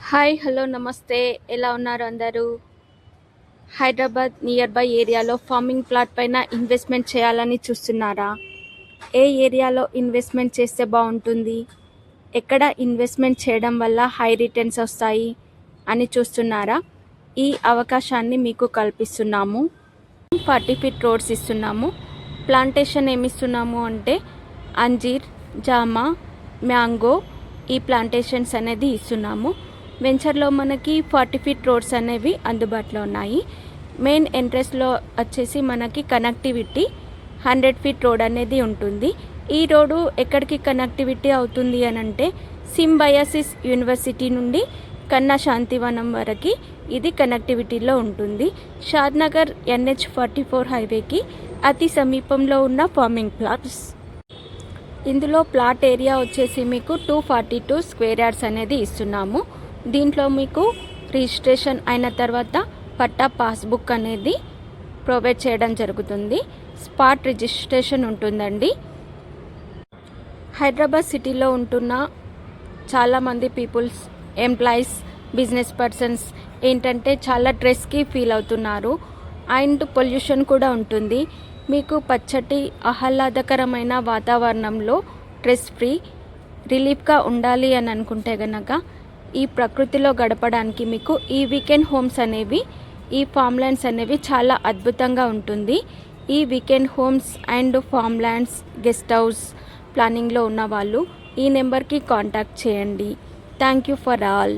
Hi hello నమస్తే. ఎలా ఉన్నారు అందరూ? హైదరాబాద్ నియర్ బై ఏరియాలో ఫార్మింగ్ ప్లాట్ పైన ఇన్వెస్ట్మెంట్ చేయాలని చూస్తున్నారా? ఏ ఏరియాలో ఇన్వెస్ట్మెంట్ చేస్తే బాగుంటుంది, ఎక్కడ ఇన్వెస్ట్మెంట్ చేయడం వల్ల హై రిటర్న్స్ వస్తాయి అని చూస్తున్నారా? ఈ అవకాశాన్ని మీకు కల్పిస్తున్నాము. 40 ఫీట్ రోడ్స్ ఇస్తున్నాము. ప్లాంటేషన్ ఏమి ఇస్తున్నాము అంటే అంజీర్, జామ, మ్యాంగో ఈ ప్లాంటేషన్స్ అనేది ఇస్తున్నాము. వెంచర్లో మనకి 40 ఫీట్ రోడ్స్ అనేవి అందుబాటులో ఉన్నాయి. మెయిన్ ఎంట్రెన్స్లో వచ్చేసి మనకి కనెక్టివిటీ 100 ఫీట్ రోడ్ అనేది ఉంటుంది. ఈ రోడ్డు ఎక్కడికి కనెక్టివిటీ అవుతుంది అని అంటే సింబయాసిస్ యూనివర్సిటీ నుండి కన్నా శాంతివనం వరకు ఇది కనెక్టివిటీలో ఉంటుంది. షాద్నగర్ NH44 హైవేకి అతి సమీపంలో ఉన్న ఫార్మింగ్ ప్లాట్స్. ఇందులో ప్లాట్ ఏరియా వచ్చేసి మీకు 242 స్క్వేర్ యార్డ్స్ అనేది ఇస్తున్నాము. దీంట్లో మీకు రిజిస్ట్రేషన్ అయిన తర్వాత పట్టా పాస్బుక్ అనేది ప్రొవైడ్ చేయడం జరుగుతుంది. స్పాట్ రిజిస్ట్రేషన్ ఉంటుందండి. హైదరాబాద్ సిటీలో ఉంటున్న చాలామంది పీపుల్స్, ఎంప్లాయీస్, బిజినెస్ పర్సన్స్ ఏంటంటే చాలా స్ట్రెస్కి ఫీల్ అవుతున్నారు. అండ్ పొల్యూషన్ కూడా ఉంటుంది. మీకు పచ్చటి ఆహ్లాదకరమైన వాతావరణంలో స్ట్రెస్ ఫ్రీ రిలీఫ్గా ఉండాలి అని అనుకుంటే గనక ఈ ప్రకృతిలో గడపడానికి మీకు ఈ వీకెండ్ హోమ్స్ అనేవి, ఈ ఫామ్ ల్యాండ్స్ అనేవి చాలా అద్భుతంగా ఉంటుంది. ఈ weekend homes and form lands, guest house ప్లానింగ్లో ఉన్న వాళ్ళు ఈ నెంబర్కి కాంటాక్ట్ చేయండి. Thank you for all.